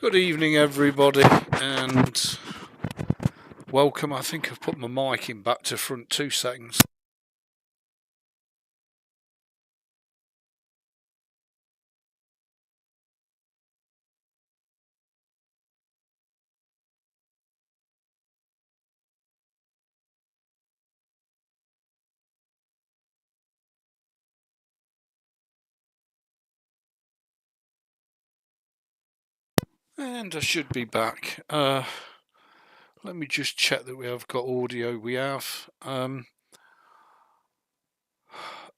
Good evening, everybody, and welcome. I think I've put my mic in back to front 2 seconds. And I should be back. Let me just check that we have got audio. We have.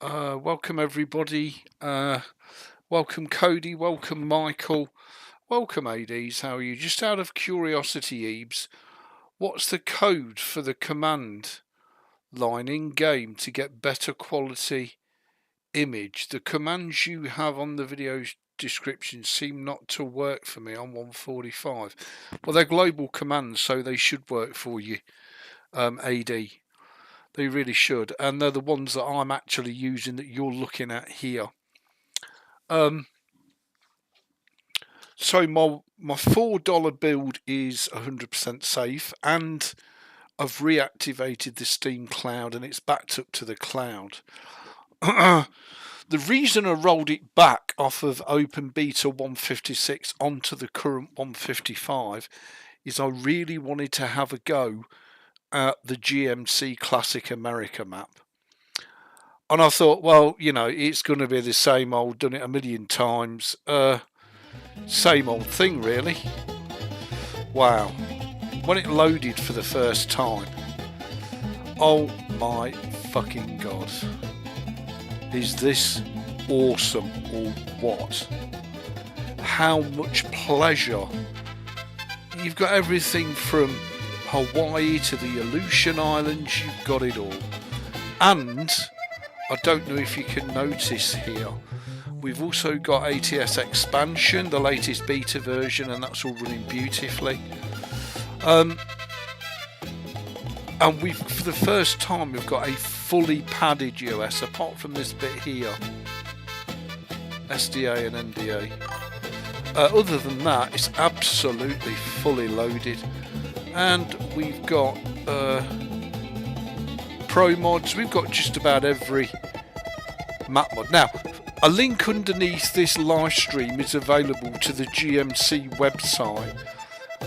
Welcome, everybody. Welcome, Cody. Welcome, Michael. Welcome, ATS. How are you? Just out of curiosity, Ebeez, what's the code for the command line in game to get better quality image? The commands you have on the video description seem not to work for me on 145. Well, they're global commands, so they should work for you, AD. They really should, and they're the ones that I'm actually using that you're looking at here. So my $4 build is 100% safe, and I've reactivated the Steam cloud and it's backed up to the cloud. The reason I rolled it back off of Open Beta 156 onto the current 155 is I really wanted to have a go at the GMC Classic America map. And I thought, well, you know, it's going to be the same old, done it a million times. Same old thing, really. Wow. When it loaded for the first time, oh my fucking god. Is this awesome or what? How much pleasure. You've got everything from Hawaii to the Aleutian Islands, you've got it all. And I don't know if you can notice here, we've also got ATS expansion, the latest beta version, and that's all running beautifully. And we've, for the first time, we've got a fully padded US, apart from this bit here, SDA and NDA. Other than that, it's absolutely fully loaded, and we've got pro mods. We've got just about every map mod. Now, a link underneath this live stream is available to the GMC website,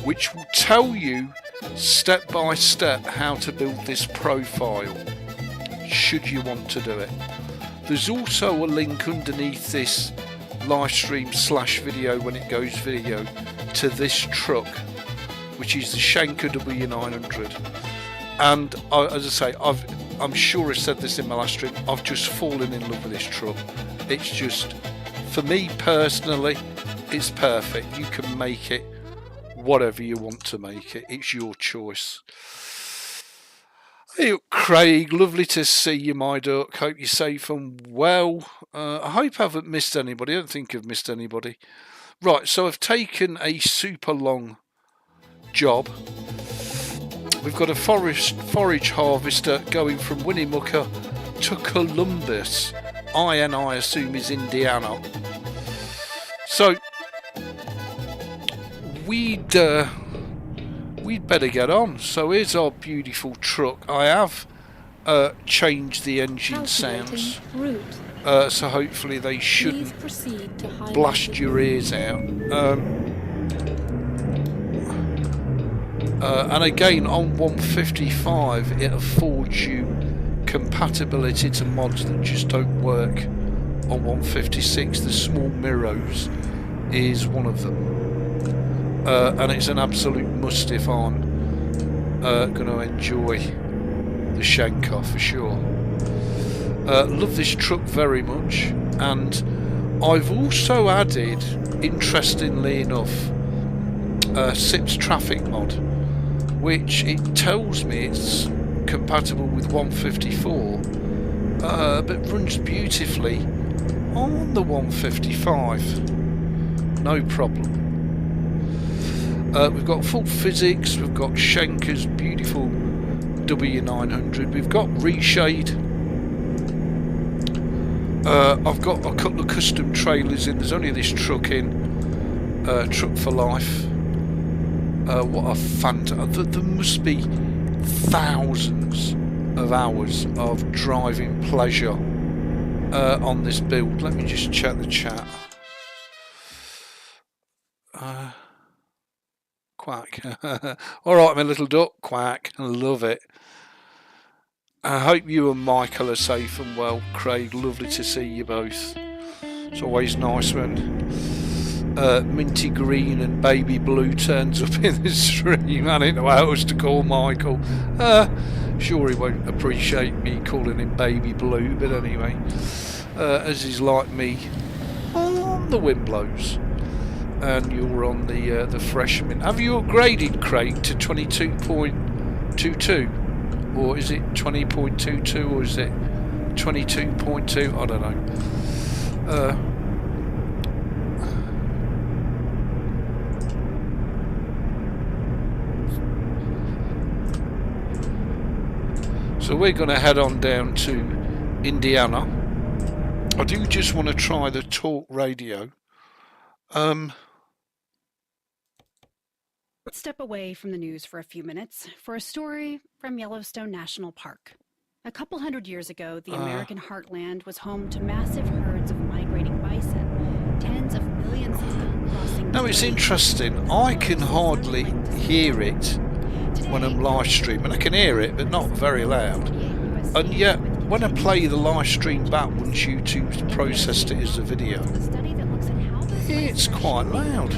which will tell you step by step how to build this profile, should you want to do it. There's also a link underneath this live stream / video, when it goes video, to this truck, which is the Shaneke W900. And as I say, I'm sure I said this in my last stream, I've just fallen in love with this truck. It's just, for me personally, it's perfect. You can make it whatever you want to make it. It's your choice. Hey, Craig, lovely to see you, my duck. Hope you're safe and well. I hope I haven't missed anybody. I don't think I've missed anybody. Right, so I've taken a super long job. We've got a forage harvester going from Winnemucca to Columbus. I assume is Indiana. So we'd better get on. So here's our beautiful truck. I have changed the engine sounds, so hopefully they shouldn't blast your ears out. And again, on 155, it affords you compatibility to mods that just don't work on 156. The small mirrors is one of them. And it's an absolute must if I'm going to enjoy the Shaneke for sure. Love this truck very much, and I've also added, interestingly enough, SIP's traffic mod, which it tells me it's compatible with 154, but runs beautifully on the 155. No problem. We've got full physics, we've got Shaneke's beautiful W900, we've got reshade. I've got a couple of custom trailers in, there's only this truck in, truck for life. What a fantastic... There must be thousands of hours of driving pleasure on this build. Let me just check the chat. Quack. All right, my little duck. Quack. I love it. I hope you and Michael are safe and well. Craig, lovely to see you both. It's always nice when minty green and baby blue turns up in the stream. I don't know how else to call Michael. Sure, he won't appreciate me calling him baby blue, but anyway, as he's like me, on the wind blows, and you're on the freshman. Have you upgraded, Craig, to 22.22, or is it 20.22, or is it 22.2? I don't know. So we're going to head on down to Indiana. I do just want to try the talk radio. Let's step away from the news for a few minutes for a story from Yellowstone National Park. A couple hundred years ago, the American heartland was home to massive herds of migrating bison, tens of millions of them crossing. Now it's interesting, I can hardly hear it when I'm live streaming. I can hear it, but not very loud. And yet, when I play the live stream back, once YouTube's processed it as a video, it's quite loud.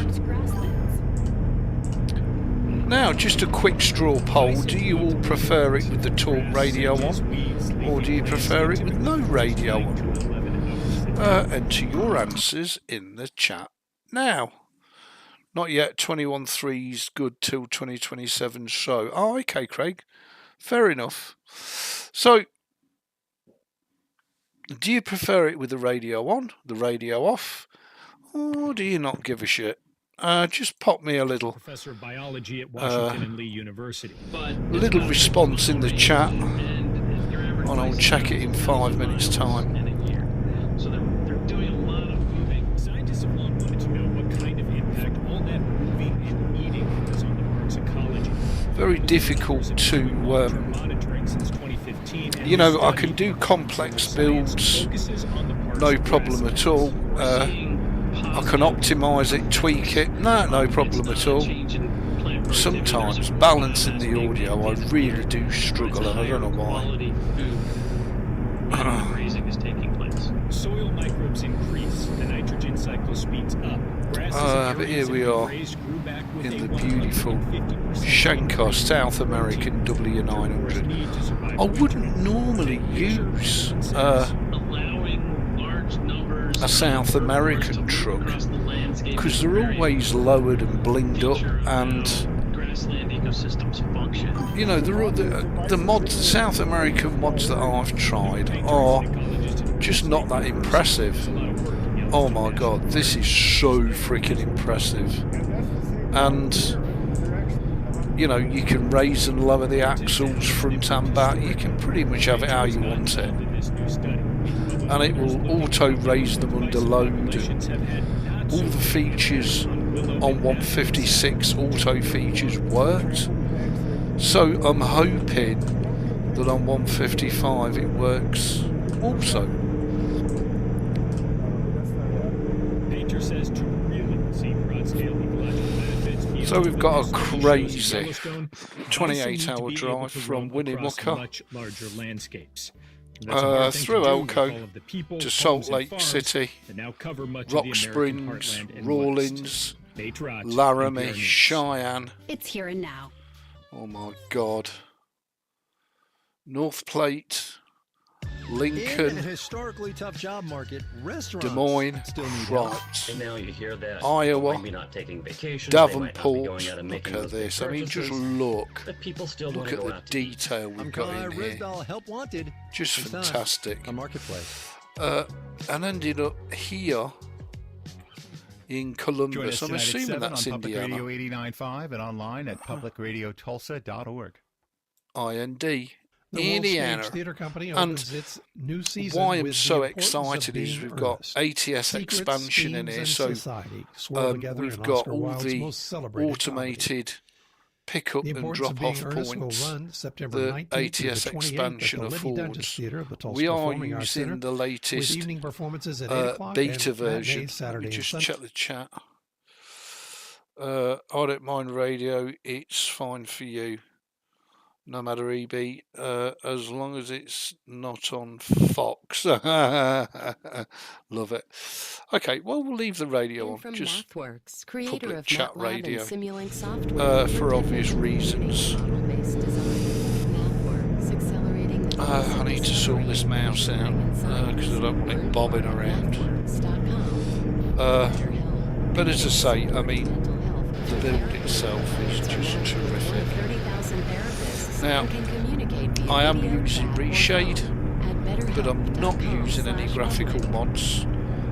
Now, just a quick straw poll. Do you all prefer it with the talk radio on, or do you prefer it with no radio on? Enter your answers in the chat now. Not yet. 21.3's good till 2027 show. Oh, okay, Craig. Fair enough. So, do you prefer it with the radio on, the radio off, or do you not give a shit? Just pop me a little Professor of Biology at Washington and Lee University. Little response in the chat, and I'll check it in 5 minutes' time. So they're doing a lot of moving. Scientists have long wanted to know what kind of impact all that moving and eating has on the park's ecology. Very difficult to, you know, I can do complex builds, no problem at all. I can optimise it, tweak it, no problem at all. Sometimes balancing the audio, I really do struggle, and I don't know why. Soil microbes increase, the nitrogen cycle speeds up. But here we are in the beautiful Shaneke South American W900. I wouldn't normally use a South American truck because they're always lowered and blinged up, and you know, the mods, the South American mods that I've tried are just not that impressive. Oh my god, this is so freaking impressive. And you know, you can raise and lower the axles front and back. You can pretty much have it how you want it, and it will auto raise them under load. All the features on 156 auto features worked, so I'm hoping that on 155 it works also. Painter says to really see broad-scale ecological benefits. So we've got a crazy 28-hour drive from Winnemucca much larger landscapes. through Elko to Salt Lake City, Rock Springs, Rawlins, Laramie, Cheyenne. It's here and now. Oh my god. North Platte, Lincoln, in a historically tough job market, Des Moines, right, And now you hear that Iowa, maybe not taking vacations, Davenport. going out and Look making at those this. big I mean, just purchases, look. but people still Look want to at go the out to eat. detail we've got in here. Help wanted. Just It's not fantastic. a marketplace. And ended up here in Columbus. I'm assuming that's on Public Indiana. Radio 89.5 and online at publicradiotulsa.org. IND. The World Indiana. Stage Theater Company And opens its new season why I'm with so the importance of excited is being we've got earnest. ATS Secrets, expansion in themes, here, and so society swirl together we've in got Oscar all Wilde's the most celebrated automated pick up The and importance of drop being off earnest will points run September the 19th through the ATS 28th expansion at the Liddy Dungeon affords. Theater of the Tulsa We are Performing Arts Center, using the with latest evening performances at 8 o'clock beta and version. matinees Let me Saturday and just Sunday. check the chat. I don't mind radio, it's fine for you. No matter EB, as long as it's not on Fox. Love it. Okay, well, we'll leave the radio on. From Just MathWorks, creator public of chat MATLAB radio. and Simulink software, For obvious reasons. I need to sort this mouse out because I don't want it bobbing around. But as I say, I mean, the build itself is just terrific. Now, I am using Reshade, but I'm not using any graphical mods,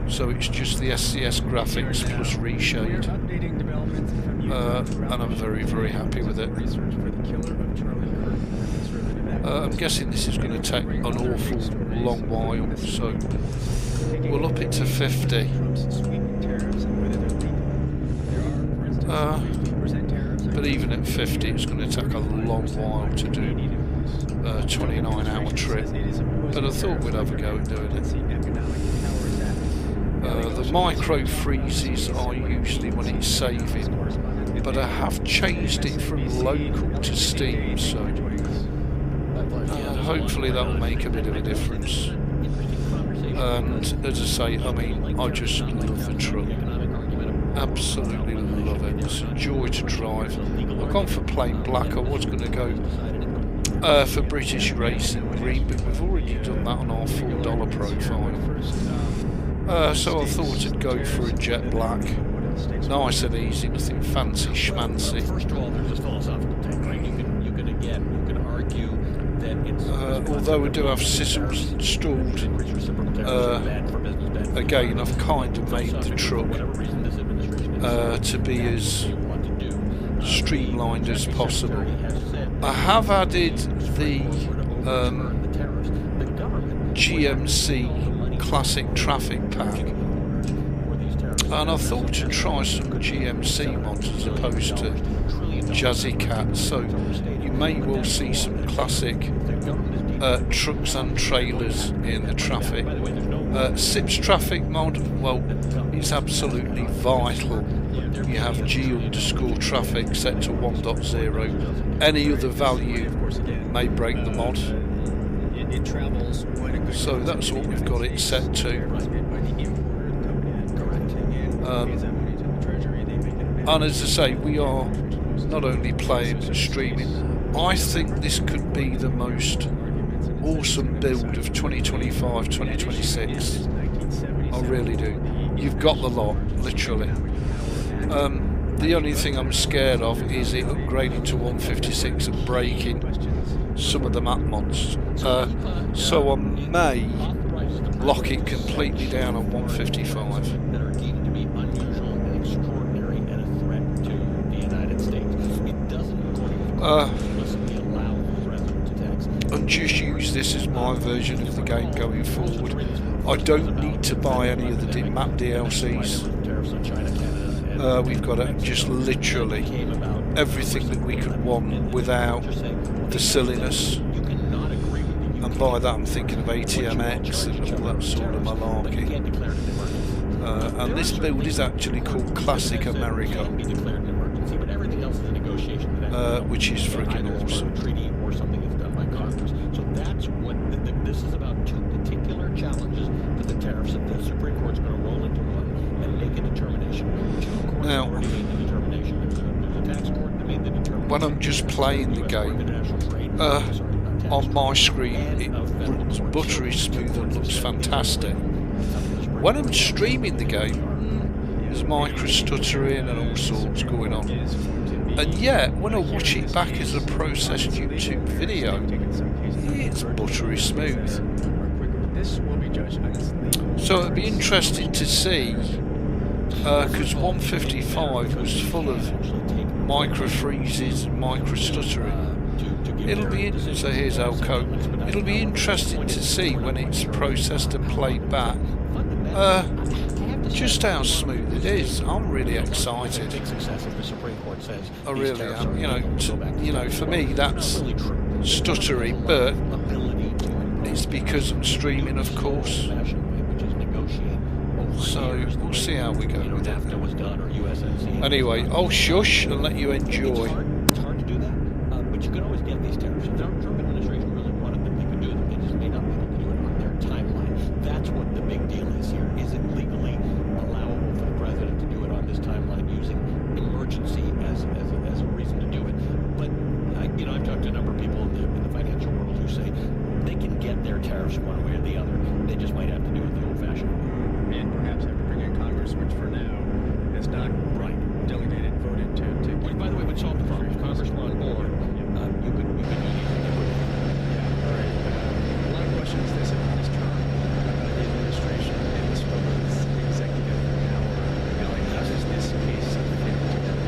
so it's just the SCS graphics plus Reshade, and I'm very, very happy with it. I'm guessing this is going to take an awful long while, so we'll up it to 50. But even at 50, it's going to take a long while to do a 29-hour trip. But I thought we'd have a go at doing it. The micro freezes are usually when it's saving, but I have changed it from local to Steam, so hopefully that'll make a bit of a difference. And as I say, I mean, I just love the truck. Absolutely love it. It's a joy to drive. I've gone for plain black. I was going to go for British Racing Green, but we've already done that on our $4 profile. So I thought I'd go for a jet black. Nice and easy, nothing fancy schmancy. First of all, there's this philosophical take, right? You can argue that it's although I do have systems installed, again, I've kind of made the truck to be as streamlined as possible. I have added the GMC Classic Traffic Pack, and I thought to try some GMC mods as opposed to Jazzy Cat, so you may well see some classic trucks and trailers in the traffic. SIP's traffic mod, well, it's absolutely vital. You have G_traffic set to 1.0. Any other value may break the mod. So that's what we've got it set to. And as I say, we are not only playing but streaming. I think this could be the most awesome build of 2025-2026. I really do. You've got the lot, literally. The only thing I'm scared of is it upgrading to 156 and breaking some of the map mods. So I may lock it completely down on 155. And just use this as my version of the game going forward. I don't need to buy any of the map DLCs. We've got just literally everything that we could want without the silliness. And by that I'm thinking of ATMX and all that sort of malarkey. And this build is actually called Classic America, which is freaking awesome. So that's what this is about. Two particular challenges for the tariffs that the Supreme Court's going to roll into one and make a determination. Now, when I'm just playing the game, on my screen it runs buttery smooth and looks fantastic. When I'm streaming the game, there's micro stuttering and all sorts going on. And yet, when I watch it back as a processed YouTube video, it's buttery smooth. So it'd be interesting to see, because 155 was full of micro freezes and micro stuttering. It'll be so here's Elko. It'll be interesting to see when it's processed and played back. just how smooth it is. I'm really excited. Big success if the Supreme Court says I really am. You know, for me that's stuttery, but it's because I'm streaming, of course. So we'll see how we go with it. Anyway, I'll shush and let you enjoy. It's hard to do that, but you can always get these tariffs. If the Trump administration really wanted them, they could do them. They just may not be able to do it on their timeline. That's what the big deal is here. Is it legally allowable for the president to do it on this timeline using emergency as a reason to do it? But I've talked to a number of people in the financial world who say they can get their tariffs one way or the other. They just might have to do it the old-fashioned way. And perhaps have to bring in Congress, which for now has not delegated, voted to. Which, by the way, would solve the problem. If Congress were on board, you could easily get rid of it. Yeah, all right. A lot of questions this Trump, the administration, and this woman's executive power. How does this case fit together?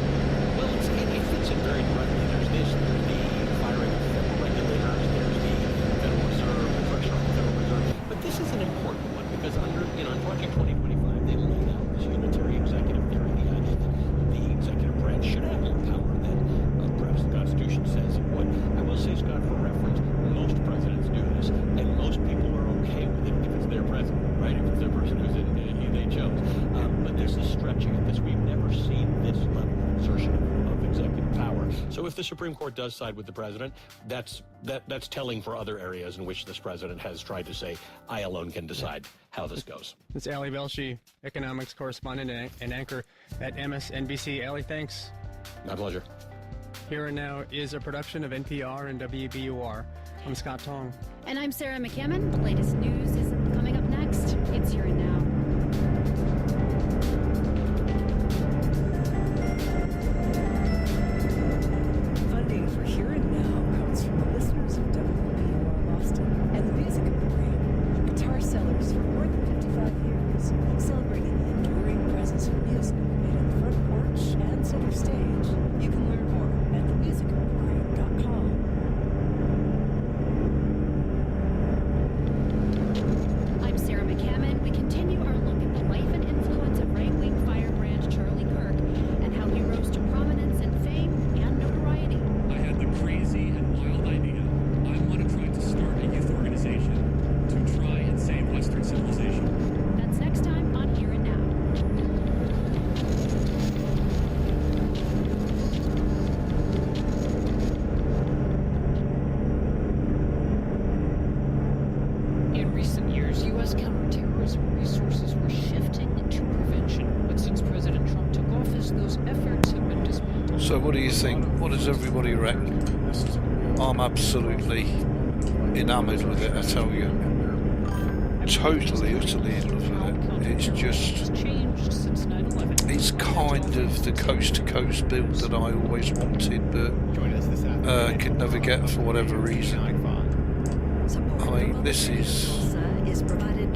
Well, it fits in very directly. There's the firing of federal regulators, there's the Federal Reserve, the pressure on the Federal Reserve. But this is an important one because in Project 2025, they laid out this unitary executive theory, the idea that the executive branch should have more power than perhaps the Constitution says it would. I will say, Scott, for reference, most presidents do this, and most people are okay with it if it's their president, right? If it's their person who's they chose. But there's a stretching of this. We've never seen this level of exertion of executive power. So if the Supreme Court does side with the president, that's telling for other areas in which this president has tried to say, I alone can decide how this goes. It's Ali Velshi, economics correspondent and anchor at MSNBC. Ali, thanks. My pleasure. Here and Now is a production of NPR and WBUR. I'm Scott Tong. And I'm Sarah McCammon. The latest news is coming up next. It's Here and Now. Funding for Here and Now comes from the listeners of WBUR Boston and the Music Emporium, guitar sellers for more than 55 years, celebrating the enduring presence of music made on the front porch and center stage. You can learn more at themusicemporium.com. I'm Sarah McCammon. We continue our look at the life and influence of right-wing firebrand Charlie Kirk and how he rose to prominence and fame and notoriety. I had the crazy and wild idea. I want to try to start a youth organization to try and save Western civilization. That's next time on Here and Now. In recent years, U.S. counterterrorism resources were shifting into prevention. But since President Trump took office, those efforts have been dismantled. So what do you think? What does everybody reckon? I'm absolutely enamoured with it, I tell you. Totally, utterly in love with it. It's just... changed since 9/11. It's kind of the coast-to-coast build that I always wanted, but could never get for whatever reason. I mean, this is...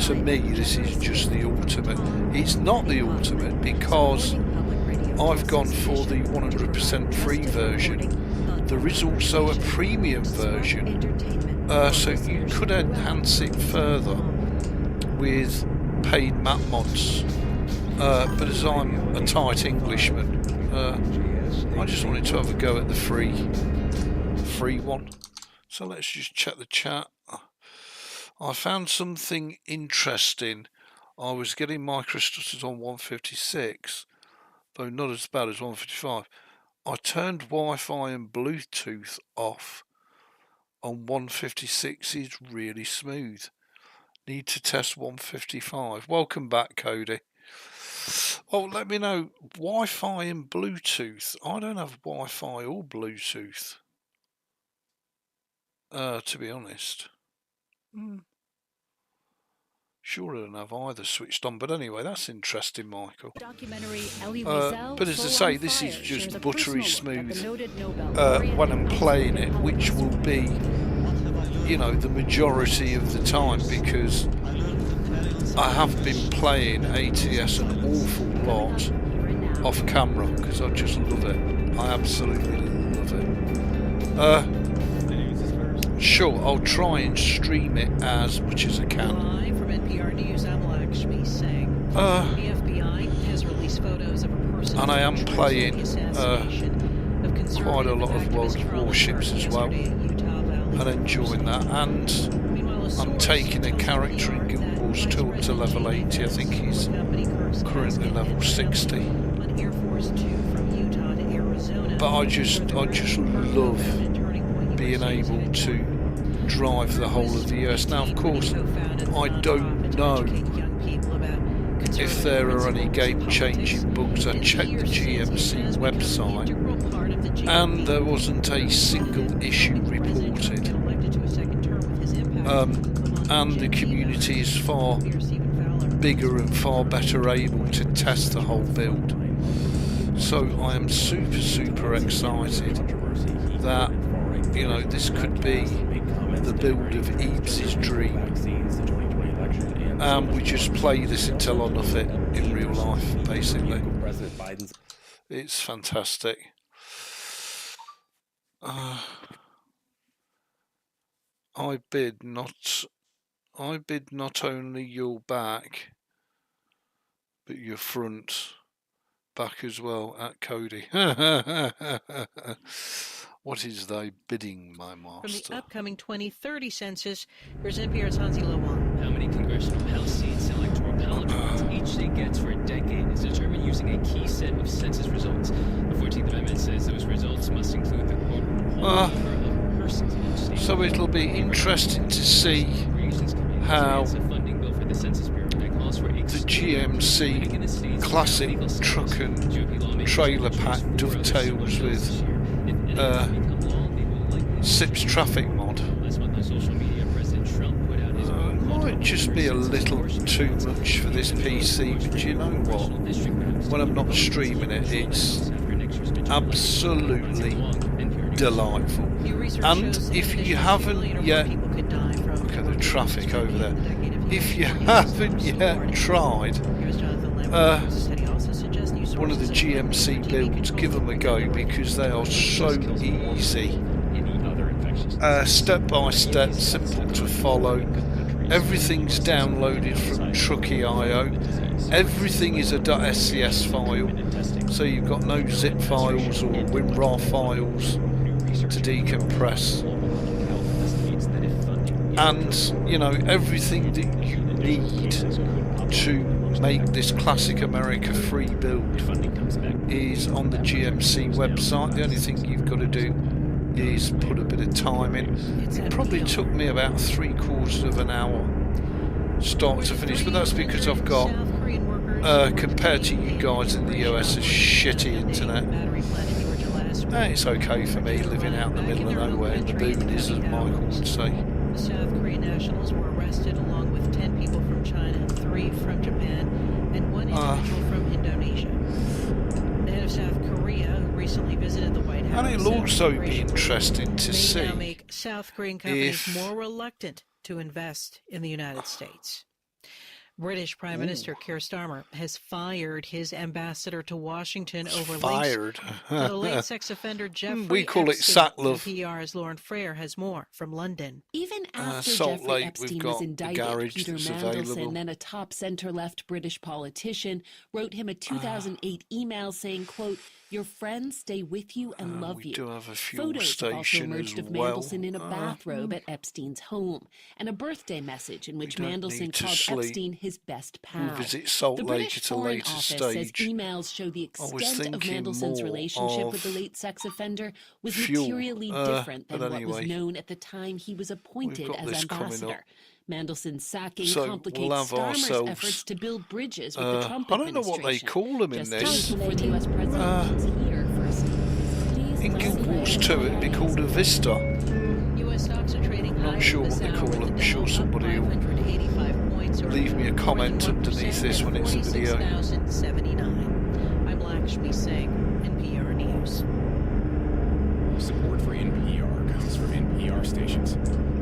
To me, this is just the ultimate. It's not the ultimate because I've gone for the 100% free version. There is also a premium version, so you could enhance it further with paid map mods. But as I'm a tight Englishman, I just wanted to have a go at the free one. So let's just check the chat. I found something interesting. I was getting microstutters on 156, though not as bad as 155. I turned Wi-Fi and Bluetooth off on 156. It's really smooth. Need to test 155. Welcome back, Cody. Oh, let me know. Wi-Fi and Bluetooth. I don't have Wi-Fi or Bluetooth. To be honest. Sure, I don't have either switched on, but anyway, that's interesting, Michael. But as I say, this is just buttery smooth when I'm playing it, which will be, you know, the majority of the time, because I have been playing ATS an awful lot off camera because I just love it. I absolutely love it. Sure, I'll try and stream it as much as I can. Live from NPR News, I'm Lakshmi Singh. The FBI These photos of a person and I am playing quite a lot of World Warships as well, and enjoying that. And I'm taking a character in Guild Wars 2 up to level 80. I think he's currently level 60. But I just love being able to drive the whole of the US. Now, of course, I don't know if there are any game-changing bugs. I checked the GMC website, and there wasn't a single issue reported. And the community is far bigger and far better able to test the whole build. So I am super excited that, you know, this could be the build of Ebeez's dream. And we just play this until I love it in real life, basically. It's fantastic. I bid not only your back, but your front back as well at Cody. What is thy bidding, my master? From the upcoming 2030 census, here's NPR's Hansi Lowong. How many congressional House seats and electoral college votes each state gets for a decade is determined using a key set of census results. The 14th Amendment says those results must include the quote whole number of persons in each state. So it'll be interesting to see how the GMC classic truck and trailer pack dovetails with SIP's traffic mod. Might just be a little too much for this PC, but you know what? When I'm not streaming it, it's absolutely delightful. And if you haven't yet, look at the traffic over there. If you haven't yet tried one of the GMC builds, give them a go, because they are so easy. Step by step, simple to follow. Everything's downloaded from Truckee.io. Everything is a .scs file, so you've got no zip files or WinRAR files to decompress. And, you know, everything that you need to make this classic America free build is on the GMC website. The only thing you've got to do is put a bit of time in. It probably took me about 3/4 of an hour start to finish, but that's because I've got, compared to you guys in the US, a shitty internet. It's okay for me living out in the middle of nowhere in the boonies, as Michael would say. The South Korean nationals were arrested along with 10 people from China, 3 from Japan, and 1 individual from Indonesia. The head of South Korea, who recently visited the White House, and it'll also be interesting to see now make South Korean companies more reluctant to invest in the United States. British Prime Minister Keir Starmer has fired his ambassador to Washington over links to the late sex offender Jeffrey we call Epstein. it Sat Love. NPR's Lauren Freire has more from London. Even after Salt Jeffrey Lake, Epstein we've got was the indicted, garage Peter that's Mandelson, available. then a top center-left British politician, wrote him a 2008 email saying, quote, "Your friends stay with you and love you." We do have a fuel Photos have also station emerged as of well. Mandelson in a bathrobe at Epstein's home, and a birthday message in which don't need Mandelson to called sleep. Epstein his best pal. We'll visit Salt The Lake British at a Foreign later Office stage. says emails show the I was extent of thinking Mandelson's more relationship of with the late sex offender was fuel, materially different than but what was anyway, known at the time he was appointed got as this coming up. ambassador. Mandelson's sacking So complicates we'll have Starmer's ourselves, efforts to build bridges with the Trump I don't know what they administration. call them in Just this. before the US president is here first. In Guild Wars 2 it'd be called a Vista. U.S. stocks are trading I'm not sure what they call it. I'm sure somebody will leave me a comment underneath this when it's a video. I'm Lakshmi Singh, NPR News. Support for NPR comes from NPR stations.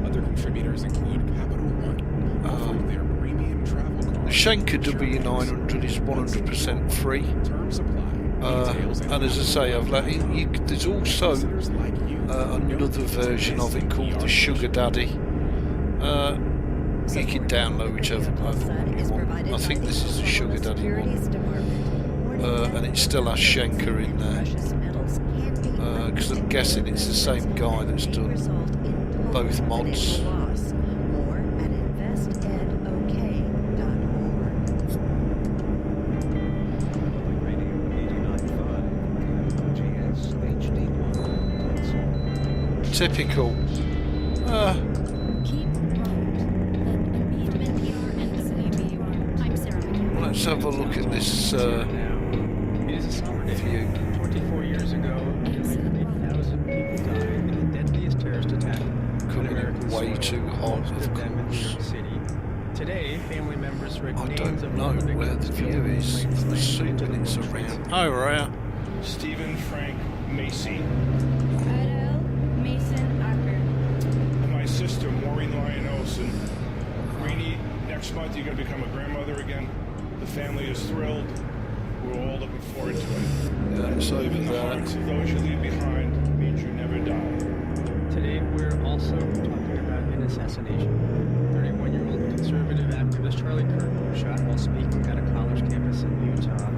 Other contributors include Capital One, offering their premium travel The card. Shaneke W900 is 100% free. Terms apply. And as I say, there's also another version of it called the Sugar Daddy. You can download whichever one you want. I think this is the Sugar Daddy one. and it still has Schenker in there. Because I'm guessing it's the same guy that's done both mods. Typical. Let's have a look at this view. 24 years ago, 8,000 people died in the deadliest terrorist attack on American soil. Way too hot, Most of them in New course. York City. Today, family members read I names don't of know where the view is. I'm assuming it's around. Oh, right. Stephen Frank Macy. Adele Mason Acker. And my sister, Maureen Lyon Olson. Greenie, next month you're going to become a grandmother again. The family is thrilled. We're all looking forward to it. Yeah, it's over Living the there. hearts of those you leave behind means you never die. Today, we're also talking about an assassination. 31-year-old conservative activist Charlie Kirk was shot while speaking at a college campus in Utah.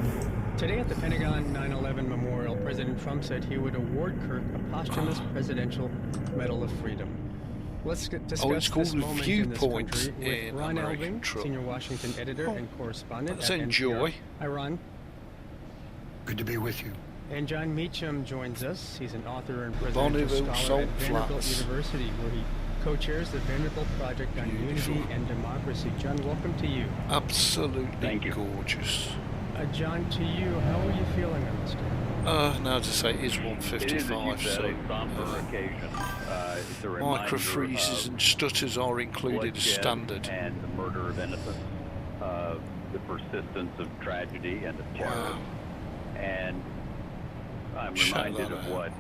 Today at the Pentagon 9/11 Memorial, President Trump said he would award Kirk a posthumous Presidential Medal of Freedom. Let's discuss it's called this the moment Viewpoint in this country with in Ron American Elving, Truck. senior Washington editor and correspondent Let's at enjoy. NPR. Hi, Ron. Good to be with you. And John Meacham joins us. He's an author and presidential Bonneville scholar at Salt Vanderbilt Flats. University, where he co-chairs the Vanderbilt Project on Unity and Democracy. John, welcome to you. Absolutely gorgeous. John, to you, how are you feeling on this day? Now to say it is 155, so micro freezes and stutters are included as standard. And the murder of innocents, the persistence of tragedy and of terror. Wow. And I'm reminded of what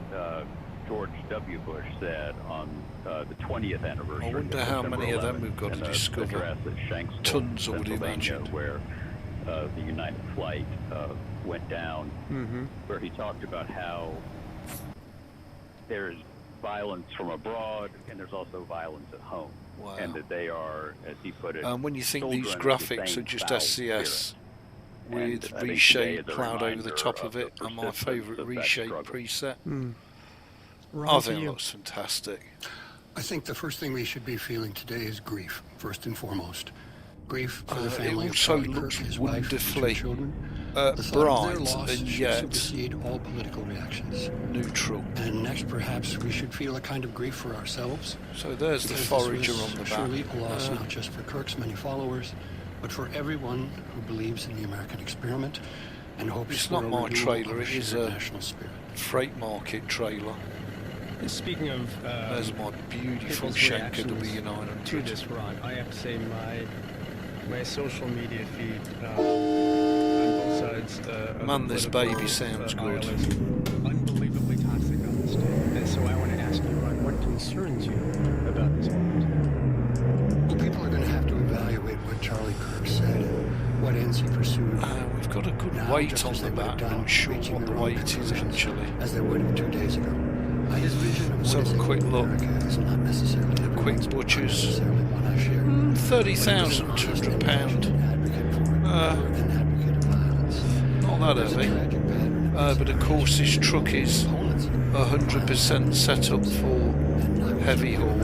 George W. Bush said on the 20th anniversary. I wonder how many of them we've got to discover. Tons, I would imagine. Where the United Flight went down, where he talked about how there's violence from abroad and there's also violence at home. Wow. And that they are, as he put it, When you think children these of the graphics same are just foul SCS spirit. with And I think reshade today is a cloud over the reminder top of of the it, and my persistence favourite of that reshape struggle. preset. Ron, I to think you. it looks fantastic. I think the first thing we should be feeling today is grief, first and foremost. Grief for the It family of also Charlie looks Kirk, his wife, and two wonderfully children. The thought of their bright loss and should yet supersede all political reactions. neutral. And next, perhaps, we should feel a kind of grief for ourselves. So there's the because forager this on the was back. surely a loss not just for Kirk's many followers, but for everyone who believes in the American experiment and hopes It's for not a my renewal trailer, of it is shared a national spirit. freight market trailer. Speaking of There's my beautiful people's Shaneke reactions W900. to this, Ron, I have to say my social media feed on both sides of Man, the this political, baby sounds good. aisle is unbelievably toxic on this day. And so I want to ask you, Ron, what concerns you about this moment? Well, people are going to have to evaluate what Charlie Kirk said and what ends he pursued. We've got a good Now, weight just on as the they would have back. done, Not sure reaching what the their own weight is conclusions, actually. as they would have 2 days ago. His vision of Let's what have is a quick look. America is not necessarily Quick butchers. necessarily one I share. £30,200. Not that heavy. But of course this truck is 100% set up for heavy haul.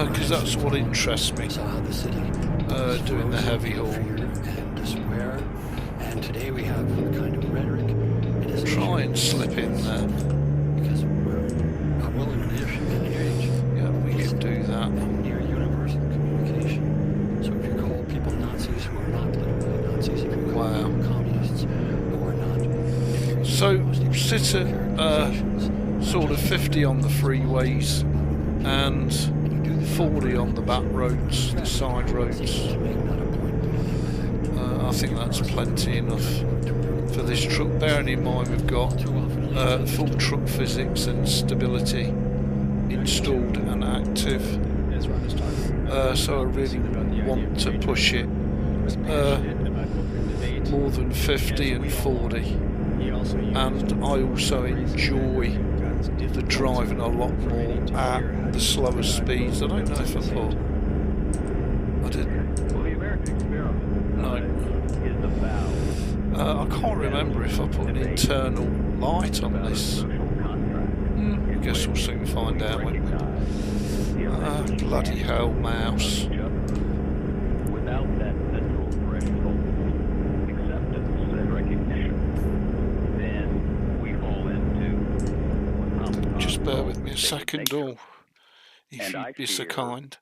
Because that's what interests me. Doing the heavy haul. And today we have a kind of rhetoric. Try and slip in there. Because we're well in an age. Yeah, we can do that. Near universal communication. So if you call people Nazis who are not literally Nazis, if you call people communists who are not, so sit at sort of 50 on the freeways and 40 on the back roads, the side roads. I think that's plenty enough for this truck. Bearing in mind we've got full truck physics and stability installed and active. So I really want to push it more than 50 and 40. And I also enjoy the driving a lot more at the slower speeds. I don't know if I thought I didn't. Well, the American experiment No. Is about. I can't remember if I put an internal light on this. I guess we'll soon find out, won't we? Bloody hell, mouse. Without that central threshold acceptance and recognition, then we fall into. Just bear with me a second, or if you'd be so kind.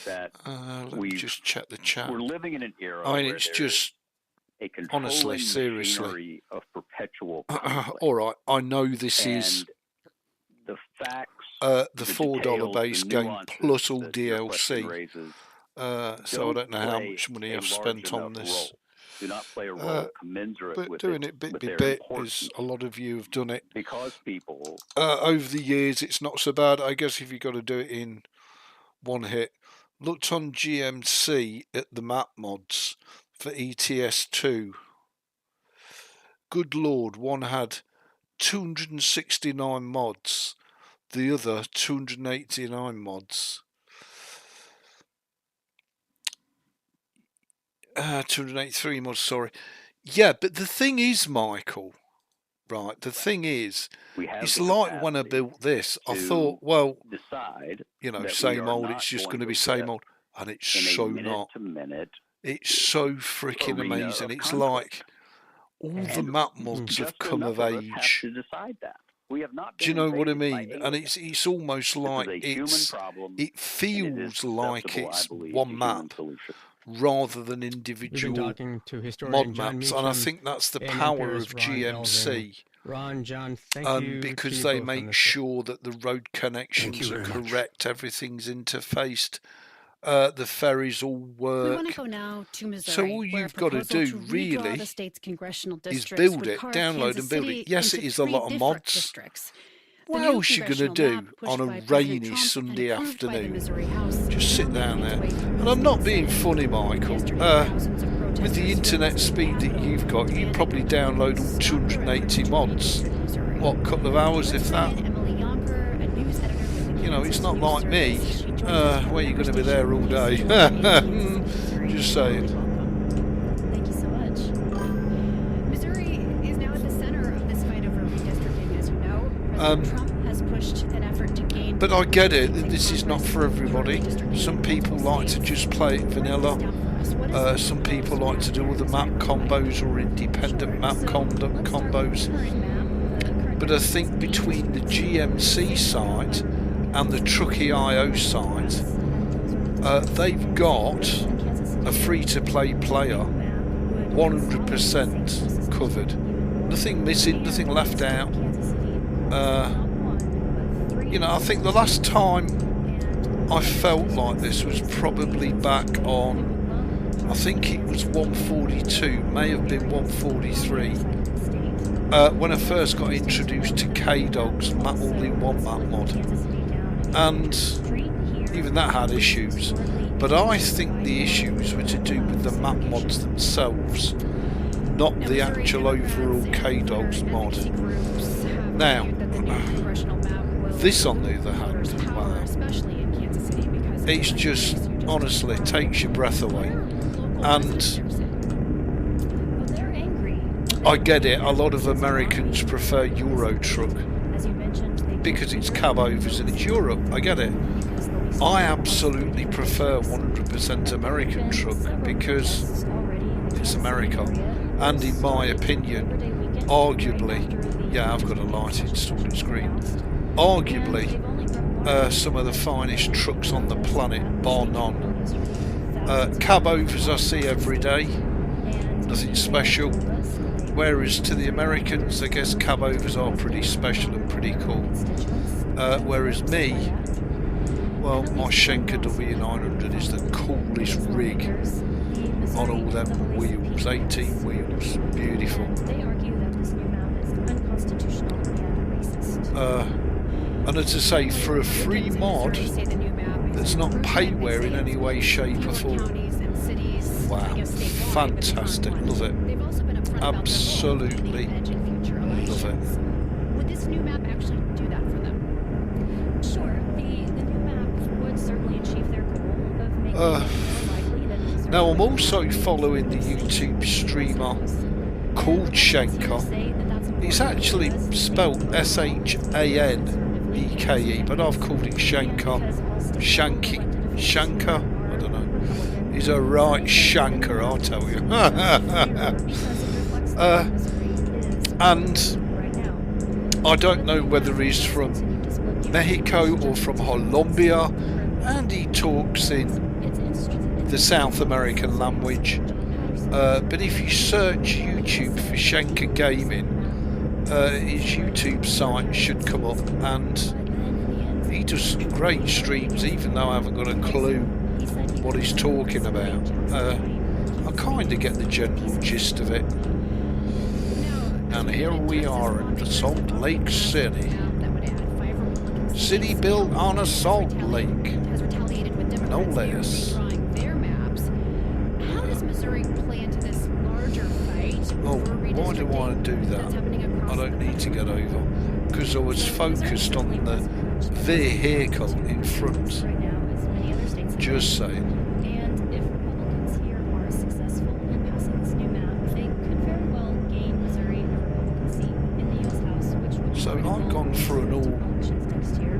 Let me just check the chat. We're living in an era. I mean, it's just honestly, seriously. Of perpetual all right, I know this is the facts, the $4 base game plus all DLC. So I don't know how much money I've spent on this. Do not play a role commensurate but with doing it bit by bit, as a lot of you have done it. Because people over the years, it's not so bad. I guess if you've got to do it in one hit. Looked on GMC at the map mods for ATS 2. Good lord, one had 269 mods, the other 289 mods. 283 mods, sorry. Yeah, but the thing is, Michael, right, the thing is, it's like when I built this, I thought, well, you know, same old, it's just going to be same old. And it's so not. It's so freaking amazing. It's like all the map mods have come of age. Do you know what I mean? And it's almost like it feels like it's one map rather than individual mod maps. And I think that's the power of GMC. Ron, John, thank you. Because they make sure that the road connections are correct, everything's interfaced. The ferries all work. We want to go now to Missouri, so all you've got to do really is build it, download and build it. Yes, it is a lot of mods. What else are you going to do on a rainy Sunday afternoon? Just sit down there. And I'm not being funny, Michael. With the internet speed that you've got, you probably download all 280 mods. What, couple of hours if that? You know, it's not like me. Where you're going to be there all day. Just saying. Thank you so much. Missouri is now at the center of this fight over redistricting, as you know. President Trump has pushed an effort to gain. But I get it. This is not for everybody. Some people like to just play it vanilla. Some people like to do all the map combos or independent map combos. But I think between the GMC side and the Truckee.io site, they've got a free-to-play player 100% covered. Nothing missing, nothing left out. You know, I think the last time I felt like this was probably back on, I think it was 142, may have been 143. When I first got introduced to K-Dog's all-in-one map mod. And even that had issues, but I think the issues were to do with the map mods themselves, not the actual overall K-Dogs mod. Now, this on the other hand, wow, it's just, honestly, takes your breath away. And I get it, a lot of Americans prefer Euro Truck because it's cab overs and it's Europe. I get it. I absolutely prefer 100% American truck because it's America, and in my opinion, arguably, yeah, I've got a light installed in screen. Arguably, some of the finest trucks on the planet, bar none. Cab overs I see every day, nothing special. Whereas to the Americans, I guess cab overs are pretty special and pretty cool. Whereas me, well, my Shaneke W900 is the coolest rig on all them wheels, 18 wheels, beautiful. And as I say, for a free mod that's not payware in any way, shape or form, wow, fantastic, love it. Absolutely love it. Would this new map actually do that for them? Sure, the new map would certainly achieve their goal of making it more likely that Now I'm also following the YouTube streamer called Shanker. It's actually spelled S-H-A-N-E-K-E, but I've called it Shanker. Shanker? I don't know. He's a right shanker, I'll tell you. And I don't know whether he's from Mexico or from Colombia, and he talks in the South American language. But if you search YouTube for Shanker Gaming, his YouTube site should come up, and he does some great streams, even though I haven't got a clue what he's talking about. I kind of get the general gist of it. And here we are in the Salt Lake City. City built on a salt lake. No less. Oh, why do I want to do that? I don't need to get over. Because I was focused on the vehicle in front. Just saying. And if Republicans here are successful in passing this new map, they could very well gain Missouri a Republican seat in the U.S. House, which would be So I've gone for an all. next year.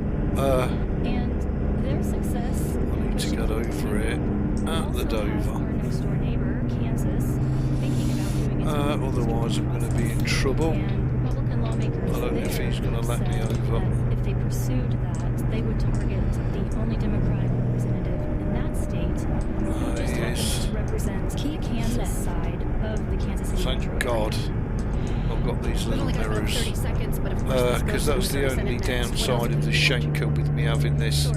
And their success. I need to get over it at the Dover. Our next door neighbor, Kansas, thinking about doing Otherwise I'm going to be in trouble. Republican lawmakers I don't know if he's going to let me over. if they pursued that, they would target the only Democratic representative in that state Yes. to represent key Kansas side of the Kansas City Thank God I've got these little mirrors. Because that's the only downside of the Shanker with me having this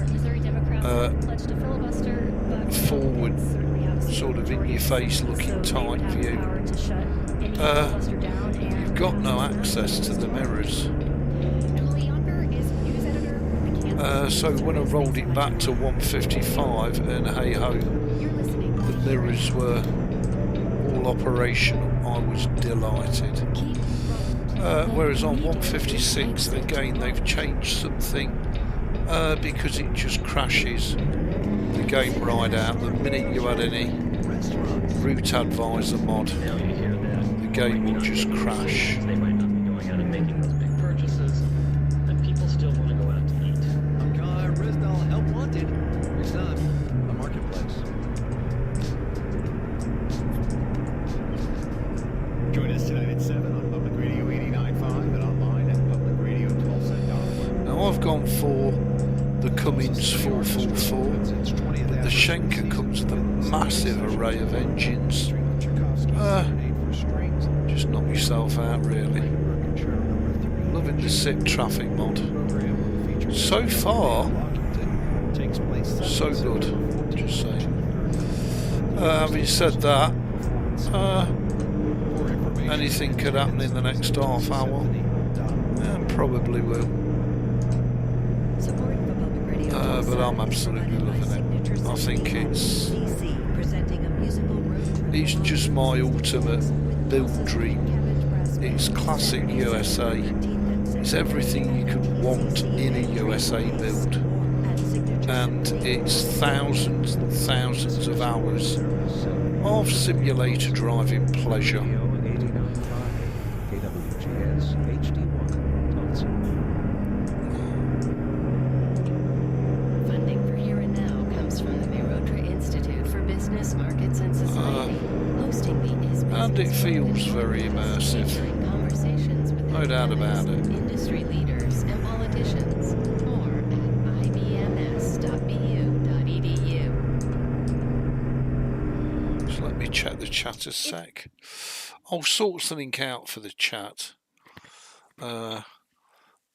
forward, sort of in your face looking type view. You've got no access to the mirrors. So when I rolled it back to 155, and hey ho, the mirrors were all operational, I was delighted. Whereas on 156, again, they've changed something because it just crashes the game right out. The minute you add any route advisor mod, the game will just crash. They might not be going out and making those big purchases, and people still want to go out to eat. Resdal, help wanted. It's not a marketplace. Join us tonight at 7 on Public Radio 89.5 and online at publicradiotulsa.org. Now I've gone for the Cummins 444. The Shanker comes with a massive array of engines. Just knock yourself out, really. Loving the SIP traffic mod. So far, so good. Just saying. Having said that, anything could happen in the next half hour. Probably will. But I'm absolutely loving it. I think it's just my ultimate build dream. It's classic USA. It's everything you could want in a USA build. And it's thousands and thousands of hours of simulator driving pleasure. Funding for Here and Now comes from the Mirotra Institute for Business, Markets and Society. Hosting the And it feels very immersive. No doubt about it. Industry leaders and politicians. More at ibms.bu.edu. Just let me check the chat a sec. I'll sort something out for the chat. I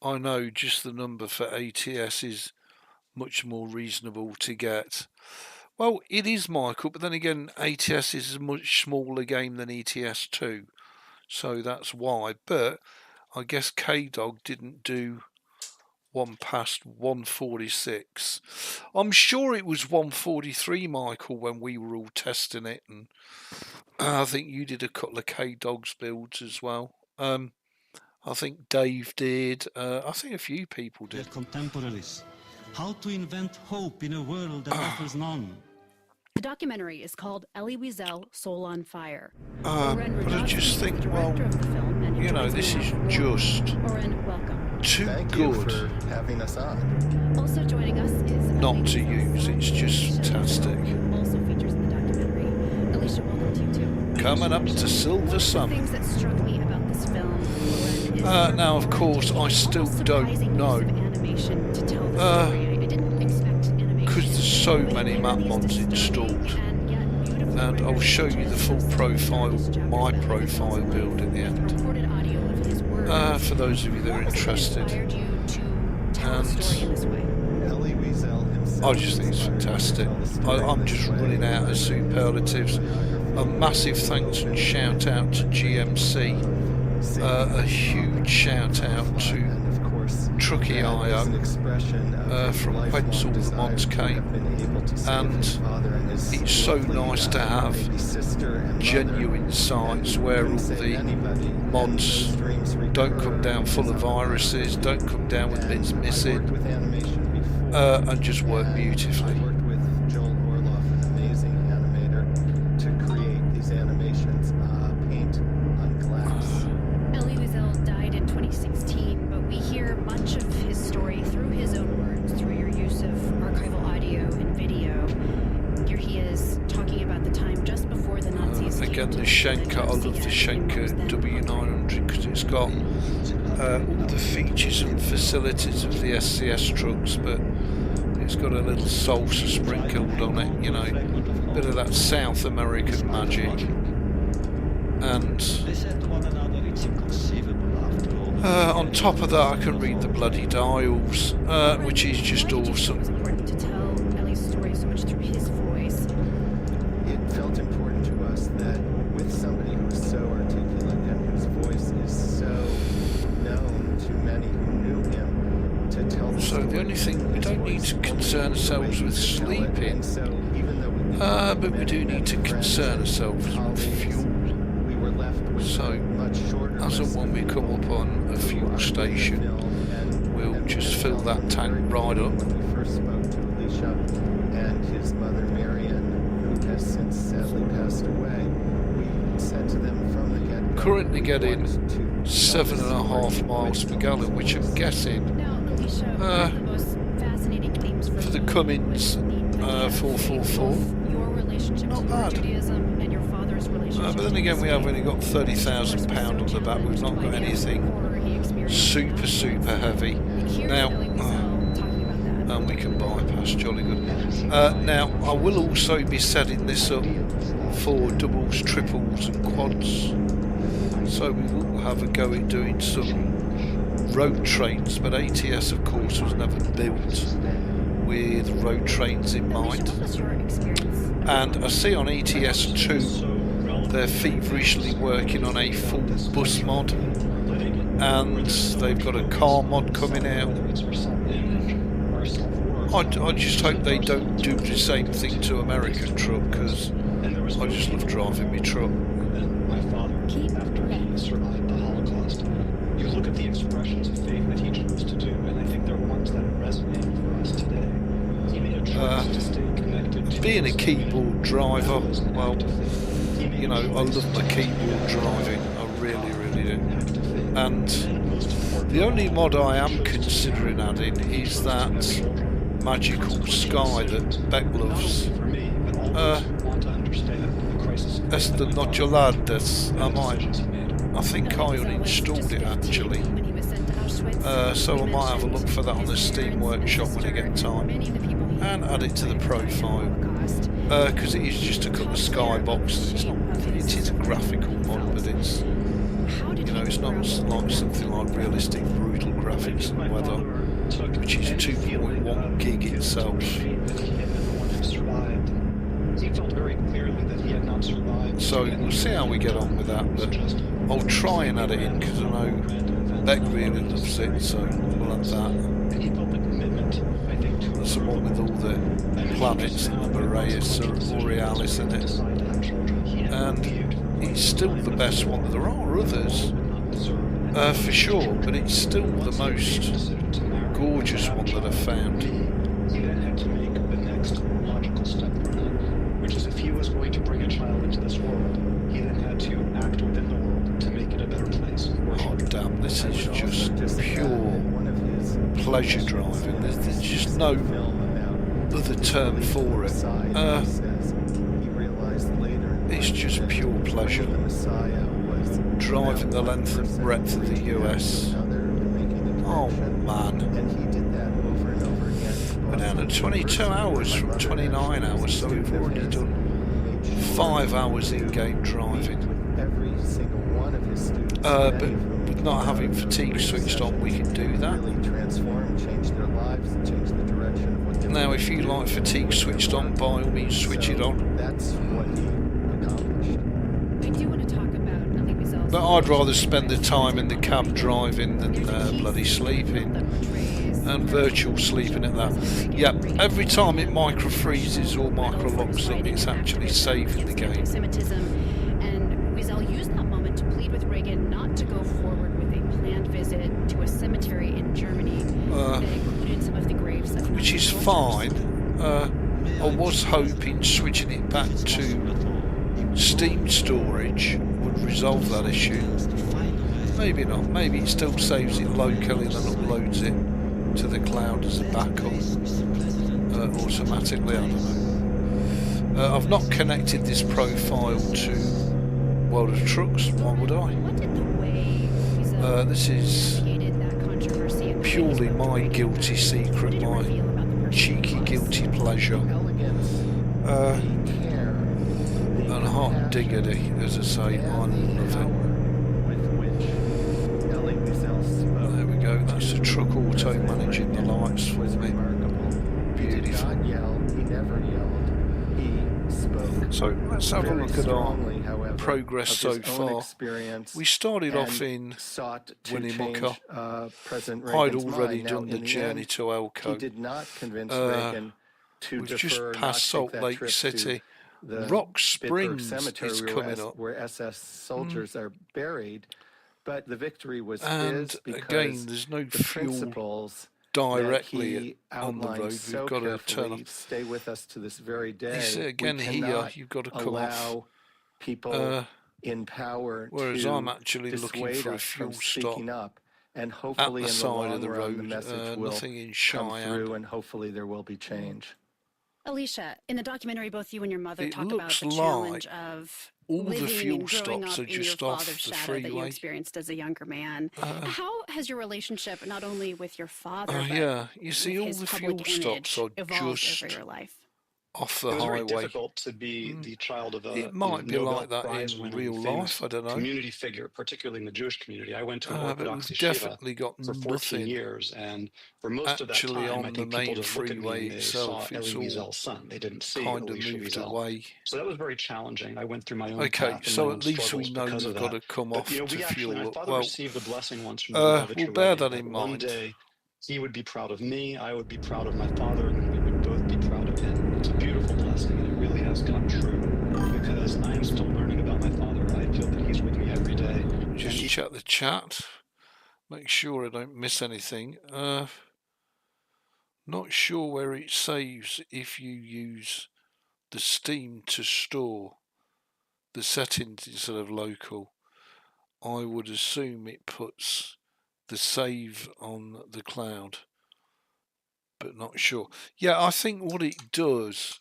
know just the number for ATS is much more reasonable to get. Well, it is, Michael, but then again, ATS is a much smaller game than ETS2, so that's why. But I guess K-Dog didn't do one past 146. I'm sure it was 143, Michael, when we were all testing it, and I think you did a couple of K-Dogs builds as well. I think Dave did. I think a few people did. Contemporaries. How to invent hope in a world that offers none. The documentary is called Elie Wiesel, Soul on Fire. But I just think, well, you know, this is just too good for having us on. Also joining us is not to use. It's just fantastic. Also features in the documentary. Alicia, welcome to you too. Coming up to Silver Sun. Things that struck me about this film is now, of course, I still don't know. Because there's so many map mods installed. And I'll show you the full profile, my profile build at the end. For those of you that are interested. And I just think it's fantastic. I'm just running out of superlatives. A massive thanks and shout out to GMC. A huge shout out to Truckee.io from whence all the mods came, and it's so nice to have genuine sites where all the mods don't come down full of viruses, don't come down with bits missing, and just work beautifully. Again, the Shaneke, I love the Shaneke W900 because it's got all the features and facilities of the SCS trucks, but it's got a little salsa sprinkled on it, you know, a bit of that South American magic. And on top of that, I can read the bloody dials, which is just awesome. So the only thing, we don't need to concern ourselves with sleeping, but we do need to concern ourselves with fuel. So as and when we come up on a fuel station, we'll just fill that tank right up. We first spoke to Alicia and his mother Marion, who has since sadly passed away. We said to them from the get-go, currently getting 7.5 miles per gallon, which I'm guessing for the Cummins 444, not bad. But then again, we have only got £30,000 on the back. We've not got anything super heavy. Now, and we can bypass, jolly good. Now, I will also be setting this up for doubles, triples and quads. So we will have a go at doing some road trains, but ATS of course was never built with road trains in mind. And I see on ATS 2 they're feverishly working on a full bus mod, and they've got a car mod coming out. I just hope they don't do the same thing to American truck, because I just love driving my truck. My father, after he survived the Holocaust, you look at the expressions of faith that he chose to do, and I think they're ones that resonate for us today. He made a choice to stay connected to being a keyboard driver, well, you know, I love my keyboard driving, I really do. And the only mod I am considering adding is that magical sky that Beck loves. Esta Nodulades, I think I uninstalled it actually, so I might have a look for that on the Steam Workshop when I get time, and add it to the profile, because it is just a couple of skybox. It's not, it is a graphical mod, but it's, you know, it's not like something like realistic brutal graphics and weather, which is 2.1 gig itself. He felt very clearly that he had not survived. So we'll see how we get on with that, but I'll try and add it in because I know Beck really loves it, so we'll add that. He felt the commitment, I think, to that's the one with all the planets and the Boreas or Borealis in it. And it's still the best one. There are others, for sure, but it's still the most gorgeous one that I've found. He then had to make the next logical step for him, which is if he was going to bring a child into this world, he then had to act within the world to make it a better place. Oh damn, this is just pure pleasure driving. There's just no other term for it. It's just pure pleasure. Driving the length and breadth of the US. Oh man. We're down at 22 hours from 29 hours, so we've already done 5 hours in-game driving. But with not having fatigue switched on, we can do that. Now, if you like fatigue switched on, by all means switch it on. I do want to talk about Ebeez. But I'd rather spend the time in the cab driving than bloody sleeping. And virtual sleeping at that. Yep, every time it micro freezes or micro locks up, it's actually saving the game. And Wiesel used that moment to plead with Reagan not to go forward with a planned visit to a cemetery in Germany that included some of the graves of which is fine. I was hoping switching it back to Steam storage would resolve that issue. Maybe not. Maybe it still saves it locally and then uploads it to the cloud as a backup automatically. I don't know. I've not connected this profile to World of Trucks. Why would I? This is purely my guilty secret, my cheeky guilty pleasure. And hot diggity, as I say, I love it. There we go, that's the truck auto managing the lights for me. Beautiful. So let's have a look at our progress so far. We started off in Winnemucca. I'd already done the journey to Elko. We've just passed Salt Lake City. Rock Springs is coming up. Where SS soldiers are buried. But the victory was and again, there's no fuel directly on the road. We've got to turn off. Stay with us to this very day. You see, again here, you've got to come off. People in power. Whereas I'm actually looking for a fuel stop and hopefully at the side of the road. The message will nothing in come Cheyenne. through, and hopefully there will be change. Alicia, in the documentary, both you and your mother talk about the like challenge of all the living fuel and growing stops up are in your just off father's the shadow that you freeway. experienced as a younger man. How has your relationship, not only with your father, but yeah, you see, all his the public fuel stops are evolved just over your life? off the It was highway. very difficult to be the child of a It might be Nobel like that Prize in winning real famous life, I don't know. community figure, particularly in the Jewish community. I went to an But Orthodox we've yeshiva definitely got for 14 nothing years, and for most of that actually time, on I the think main people just looked at me freeway and they itself. saw It's Elie all Wiesel's son. They didn't see kind of Elisha moved Wiesel. away. So that was very challenging. I went through my own Okay, path and so my at own least we struggles know because we've of got that. to come But, off you know, to we actually, fuel my up. father Well, received a blessing once from the Lubavitcher we'll bear wedding that in one mind. day he would be proud of me, I would be proud of my father, and we would both be proud of him. It's a beautiful blessing, and it really has come true because I am still learning about my father. I feel that he's with me every day. Just check the chat. Make sure I don't miss anything. Not sure where it saves if you use the Steam to store the settings instead of local. I would assume it puts the save on the cloud, but not sure. Yeah, I think what it does,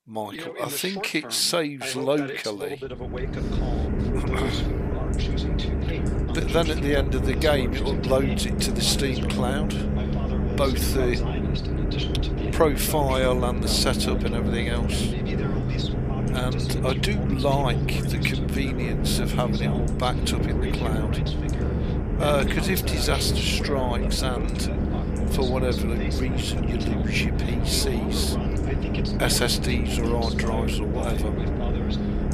Michael, You know, I think it saves locally. But then at the end of the game, it uploads it to the Steam cloud, both the profile and the setup and everything else. And I do like the convenience of having it all backed up in the cloud. Because if disaster strikes and for whatever reason you lose your PCs, SSDs or hard drives or whatever,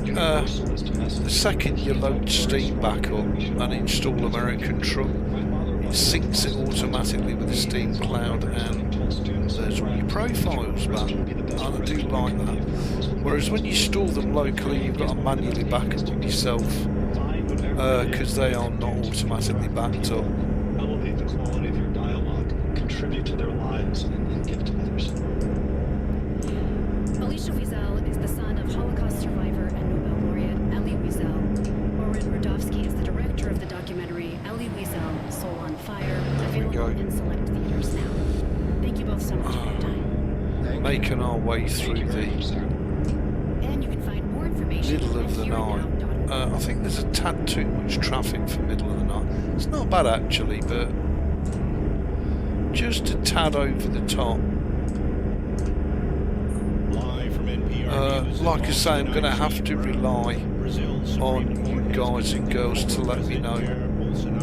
the second you load Steam back up and install American Truck, it syncs it automatically with the Steam cloud and there's all your profiles back. And I do like that. Whereas when you store them locally, you've got to manually back up yourself because they are not automatically backed up. Elevate the quality of your dialogue, contribute to their lives, and give to others. Elisha Wiesel is the son of making our way through the And you can find more information middle of the night. I think there's a tad too much traffic for middle of the night. It's not bad actually, but just a tad over the top. Like I say, I'm going to have to rely on you guys and girls to let me know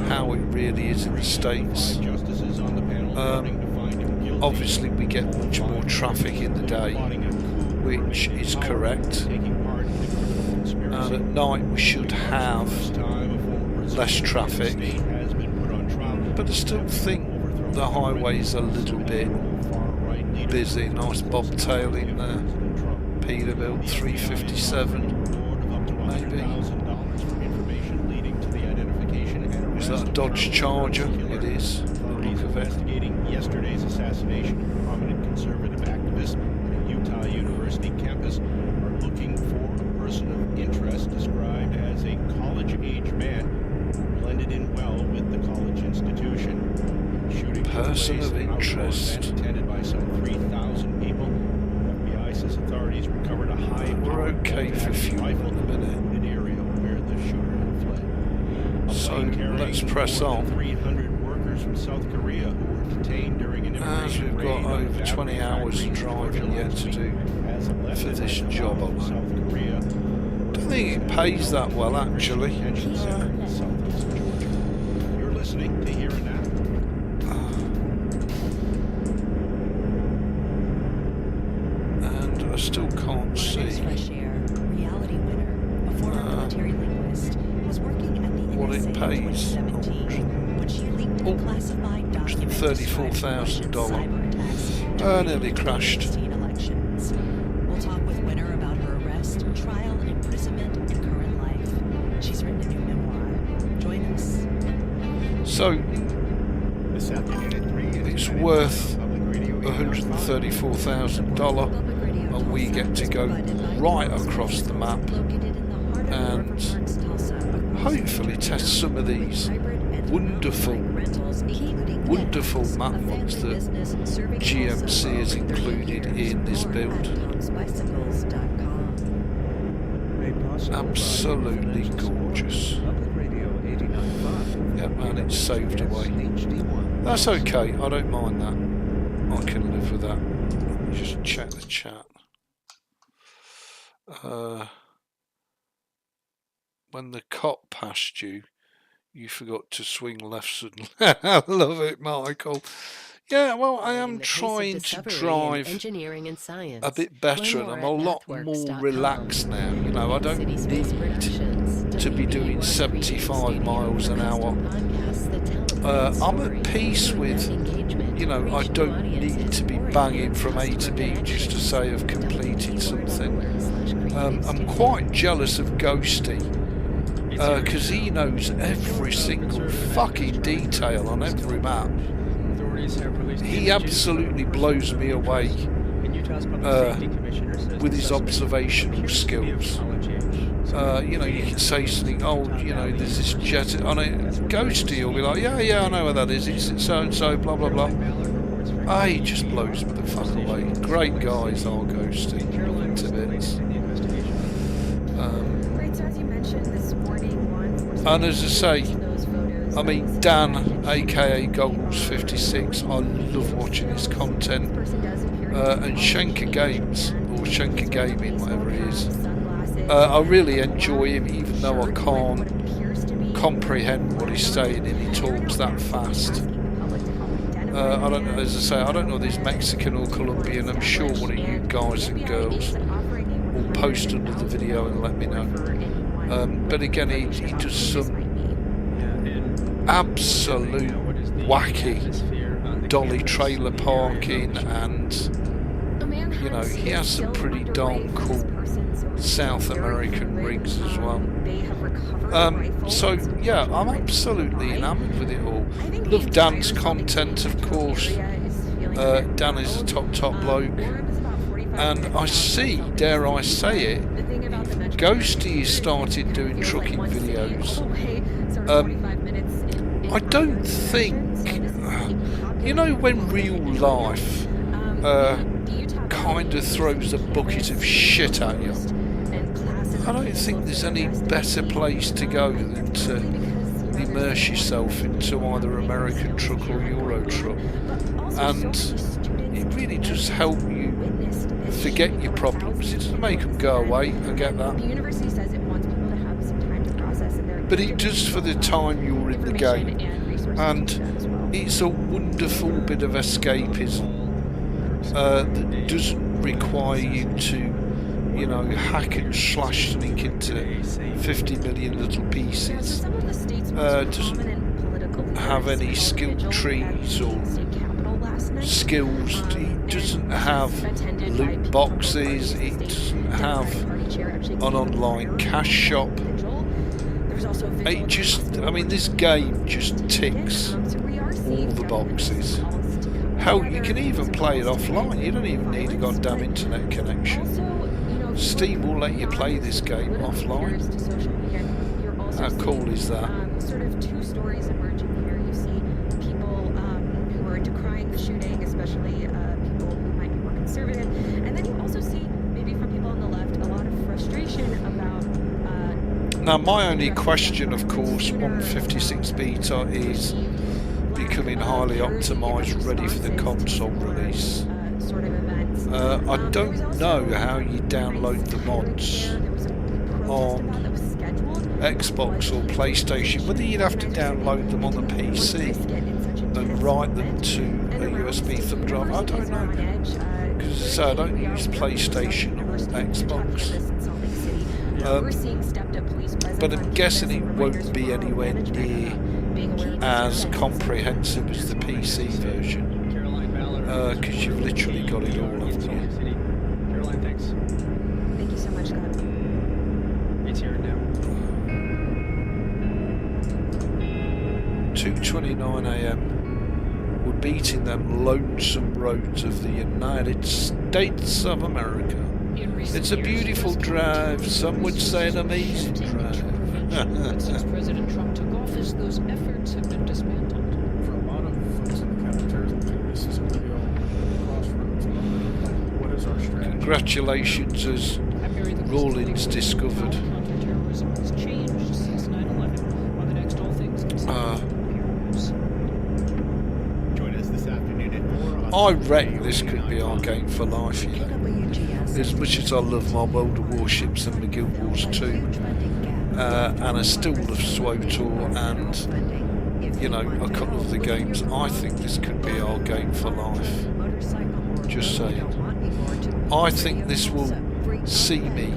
how it really is in the States. Obviously we get much more traffic in the day, which is correct, and at night we should have less traffic, but I still think the highway's a little bit busy. Nice bobtailing there, Peterbilt 357 maybe. Is that a Dodge Charger? It is. Investigating yesterday's assassination of a prominent conservative activist at a Utah University campus are looking for a person of interest described as a college-age man who blended in well with the college institution. Shooting person of interest attended by some 3,000 people. FBI says authorities recovered a high. We're okay for fuel at the minute. Area where the shooter had fled. So let's press on. 300 workers from South Korea who were detained during an as we've got over 20 hours of driving yet to do for this job. I don't think it pays that well actually. You're listening to Here and Now. And I still can't see what it pays. $34,000. Nearly crashed. We'll talk with Winner about her arrest, trial, imprisonment, and current life. She's written a new memoir. Join us. So it's worth $134,000, and we get to go right across the map and hopefully test some of these wonderful map mods that GMC has included in this build. Absolutely gorgeous. Yep, and it's saved away. That's okay, I don't mind that. I can live with that. Let me just check the chat. When the cop passed you, you forgot to swing left suddenly. I love it, Michael. Yeah, well, I am trying to drive engineering and science. a bit better, and I'm a lot more relaxed now. You know, I don't need to be doing 75 miles an hour. I'm at peace with, you know, I don't need to be banging from A to B just to say I've completed something. I'm quite jealous of Ghosty, because he knows every single fucking detail on every map. He absolutely blows me away with his observational skills. You know, you can say something, oh, you know, there's this jet on it. Ghosty will be like, yeah, I know where that is. It's so and so, blah blah blah. He just blows me the fuck away. Great guys are Ghosty to bits. And as I say, I mean, Dan, aka Goggles56, I love watching his content. And Shaneke Games, or Shaneke Gaming, whatever it is. I really enjoy him, even though I can't comprehend what he's saying and he talks that fast. I don't know, as I say, I don't know if he's Mexican or Colombian. I'm sure one of you guys and girls will post under the video and let me know. But again, he does some absolute wacky dolly trailer parking, and you know, he has some pretty darn cool South American rigs as well. So yeah, I'm absolutely enamoured with it all. Love Dan's content, of course. Dan is a top bloke, and I see, dare I say it, Ghosty started doing trucking videos. I don't think, you know, when real life kind of throws a bucket of shit at you. I don't think there's any better place to go than to immerse yourself into either American truck or Euro truck, and it really does help you forget your problems. It doesn't make them go away, I get that, but it does for the time you're in the game, and it's a wonderful bit of escapism that doesn't require you to, you know, hack and slash something into 50 million little pieces. Doesn't have any skill trees or skills. It doesn't have loot boxes. It doesn't have an online cash shop. It just, I mean, this game just ticks all the boxes. Hell, you can even play it offline. You don't even need a goddamn internet connection. Steam will let you play this game offline. How cool is that? Sort of two stories emerging here. You see people who are decrying the shooting, especially people who might be more conservative. And then you also see, maybe from people on the left, a lot of frustration about... Now, my only question, of course, 156 beta is becoming highly optimised, ready for the console release. I don't know how you download the mods on Xbox or PlayStation, whether you'd have to download them on the PC and write them to a USB thumb drive. I don't know, because I don't use PlayStation or Xbox. But I'm guessing it won't be anywhere near as comprehensive as the PC version, because you've literally got it all, haven't you? Caroline, thanks. Thank you so much, Scott. It's here now. 2:29 AM. We're beating them lonesome roads of the United States of America. It's a beautiful drive. Some would say an amazing drive. But since President Trump took office, those efforts have been dismantled. For a lot of folks in the counterterrorism team, this is a real crossroads moment. What is our strategy? Congratulations, as Rawlins discovered. Counterterrorism has changed since 9/11. On the next All Things Considered. Join us this afternoon at 4 on I reckon this could be our game for life, you know. As much as I love my World of Warships and my Guild Wars 2, and I still love SWOTOR and, you know, a couple of the games, I think this could be our game for life. Just saying. I think this will see me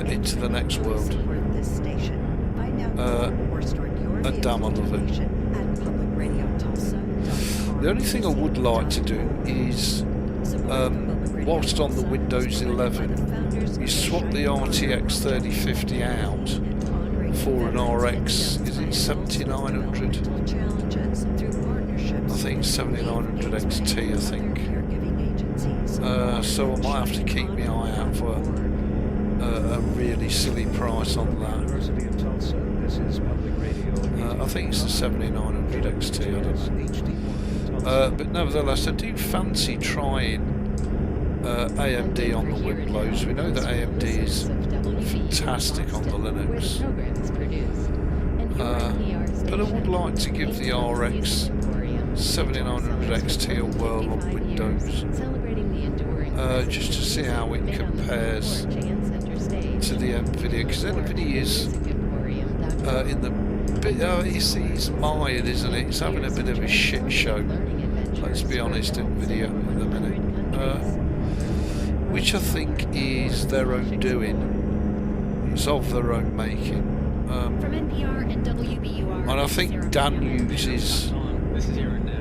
into the next world. And damn, I love it. The only thing I would like to do is, whilst on the Windows 11, you swap the RTX 3050 out for an RX, is it 7900? I think it's 7900 XT, I think. So I might have to keep my eye out for a really silly price on that. I think it's the 7900 XT, I don't know. But nevertheless, I do fancy trying AMD on the Windows. We know that AMD is fantastic on the Linux. But I would like to give the RX 7900 XT a whirl on Windows, just to see how it compares to the NVIDIA, because NVIDIA is in the bit, it's mired, isn't it? It's having a bit of a shit show, let's be honest, NVIDIA at the minute, which I think is their own doing. It's of their own making. From NPR and WBUR, and I think Dan uses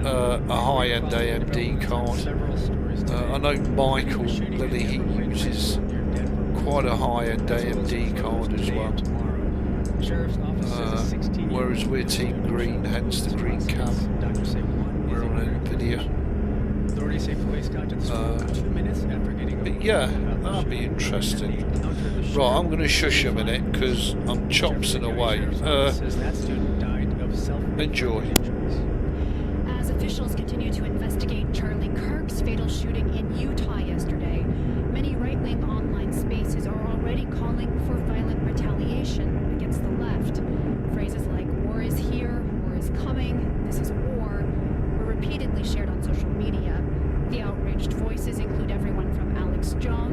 a high-end AMD card. I know Michael Lilly, he uses quite a high-end AMD card as well. Whereas we're Team Green, hence the green cab. We're on NVIDIA. But yeah, that'll be interesting. Right, I'm going to shush a minute because I'm chopsing away. Enjoy. As officials continue to investigate Charlie Kirk's fatal shooting in Utah yesterday.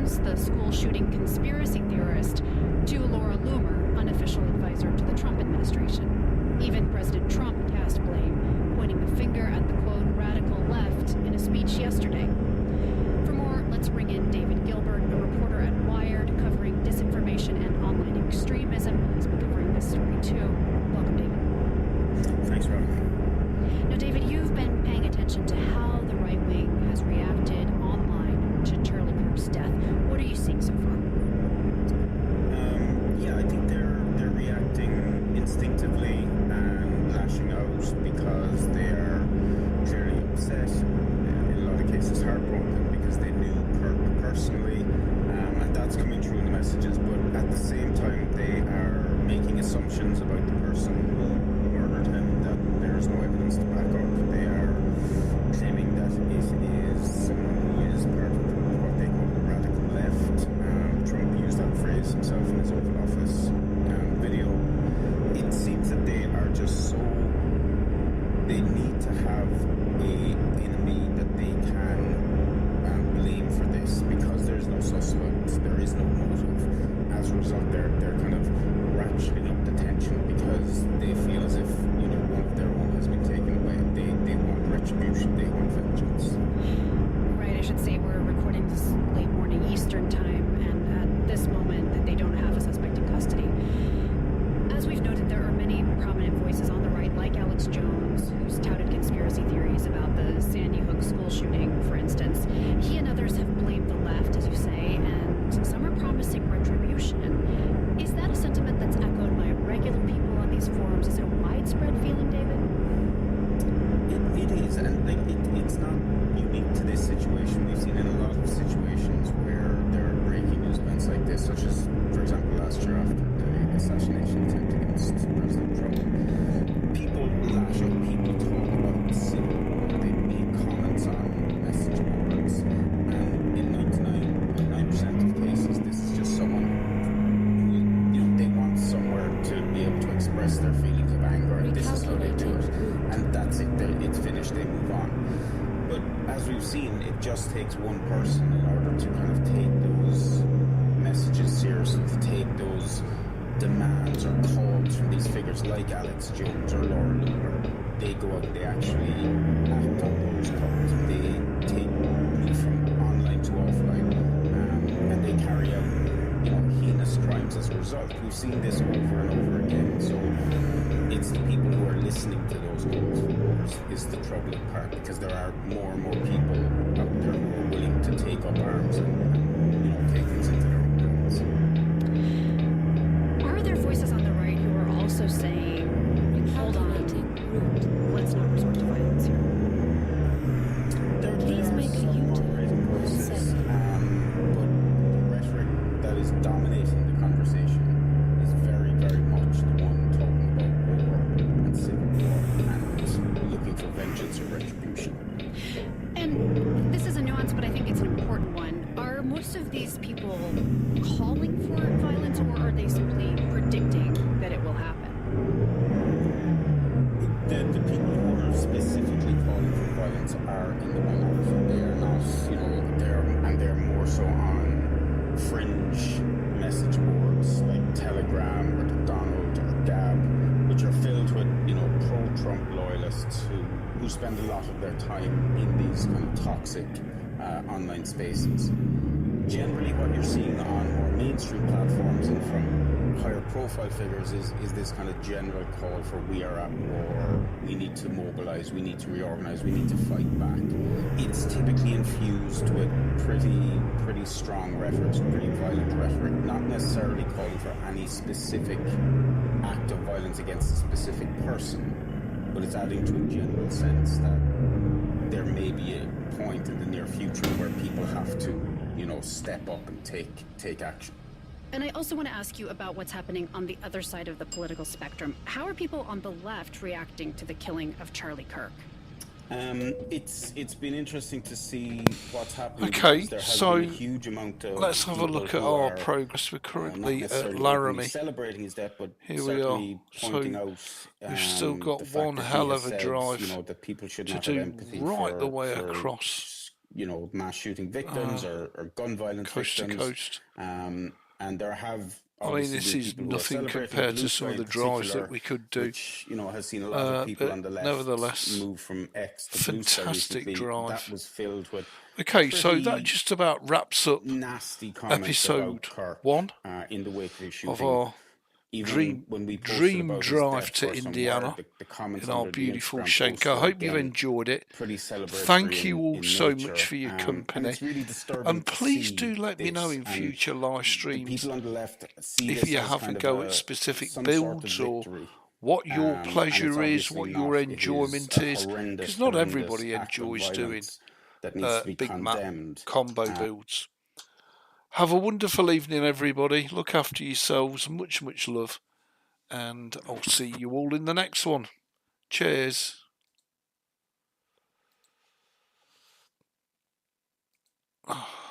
Ebeez, the school shooting conspiracy theorist, to Laura Loomer, unofficial advisor to the Trump administration. Even President Trump cast blame, pointing the finger at the, quote, radical left in a speech yesterday. For more, let's bring in David Gilbert, a reporter at Wired, covering disinformation and online extremism. He's been covering this story too. Welcome, David. Thanks, Rob. Now, David, you've been paying attention to how the right wing has reacted online to Charlie Kirk's death. What are you seeing so far? Yeah, I think they're reacting instinctively and lashing out because they are clearly upset, in a lot of cases heartbroken, because they knew Kirk personally, and that's coming through in the messages. But at the same time, they are making assumptions about the person who murdered him that there's no evidence to back up. They are claiming that it is someone who is part of what they call the radical left. Trump used that phrase himself in his Oval Office video. It seems that they are just so... They need to have an enemy that they can blame for this, because there's no suspect, there is no motive. As a result, they're kind of ratcheting up the tension because they feel as if, you know, one of their own has been taken away. They want retribution, they want vengeance. Right, I should say we're recording this late morning Eastern time, and at this moment that they don't have a suspect in custody. As we've noted, there are many prominent voices on the right, like Alex Jones, who's touted conspiracy theories about the Sandy Hook school shooting, for instance. He and others have blamed the left, as you say, and some are promising retribution. Is that a sentiment that's echoed by regular people on these forums? Is it a widespread feeling, David? It is, and like it's not unique to this situation. We've seen in a lot of situations where there are breaking news events like this, such as, for example, last year after the assassination attempt against President Trump. People lash out, people talk about the civil war, they make comments on message boards, and in 99.9% of cases, this is just someone who, you know, they want somewhere to be able to express their feelings of anger, and this is how they do it. And that's it, it's finished, they move on. But as we've seen, it just takes one person in order to kind of take those messages seriously, to take those demands or calls from these figures like Alex Jones or Laura Loomer. They go out, they actually act on those calls, and they take move from online to offline, and they carry out, you know, heinous crimes as a result. We've seen this over and over again. So it's the people who are listening to those calls for wars is the troubling part, because there are more and more people out there who are willing to take up arms and you know, take things into their own hands. Are there voices on the right who are also saying, hold on, let's not resort to violence here? There are some moderating voices, but the rhetoric that is dominating the conversation is very, very much the one talking about war and civil war and looking for vengeance or retribution. And this is a nuance, but I think it's an important one. Are most of these people calling for violence, or are they simply predicting that it will happen? The people who are specifically calling for violence are in the minority. They are not, you know, they're more so on fringe message boards like Telegram or the Donald or Gab, which are filled with, you know, pro-Trump loyalists who spend a lot of their time in these kind of toxic online spaces. Generally, what you're seeing on more mainstream platforms and from higher profile figures is this kind of general call for we are at war, we need to mobilize, we need to reorganize, we need to fight back. It's typically infused with pretty strong rhetoric, pretty violent rhetoric, not necessarily calling for any specific act of violence against a specific person, but it's adding to a general sense that there may be a point in the near future where people have to, you know, step up and take action. And I also want to ask you about what's happening on the other side of the political spectrum. How are people on the left reacting to the killing of Charlie Kirk? It's been interesting to see what's happening. Okay, there has so been a huge amount of let's have a look at our progress. We're currently at Laramie. Celebrating his death, but here we are. Pointing out, we've still got one hell of a drive you know, that people should to not do have empathy right for, the way across mass shooting victims or gun violence victims. To coast. And there have. I mean, this is nothing compared to some of the drives that we could do. Which, has seen a lot of people on the left nevertheless, move from X to fantastic drive. That was filled with okay, so that just about wraps up nasty episode 1 in the wake of shooting. Of our dream drive to Indiana in our beautiful Shaneke. I hope you've enjoyed it. Thank you all so much for your company. And please do let me know in future live streams if you have a go at specific builds or what your pleasure is, what your enjoyment is. Because not everybody enjoys doing big map combo builds. Have a wonderful evening, everybody. Look after yourselves. Much, much love. And I'll see you all in the next one. Cheers. Oh.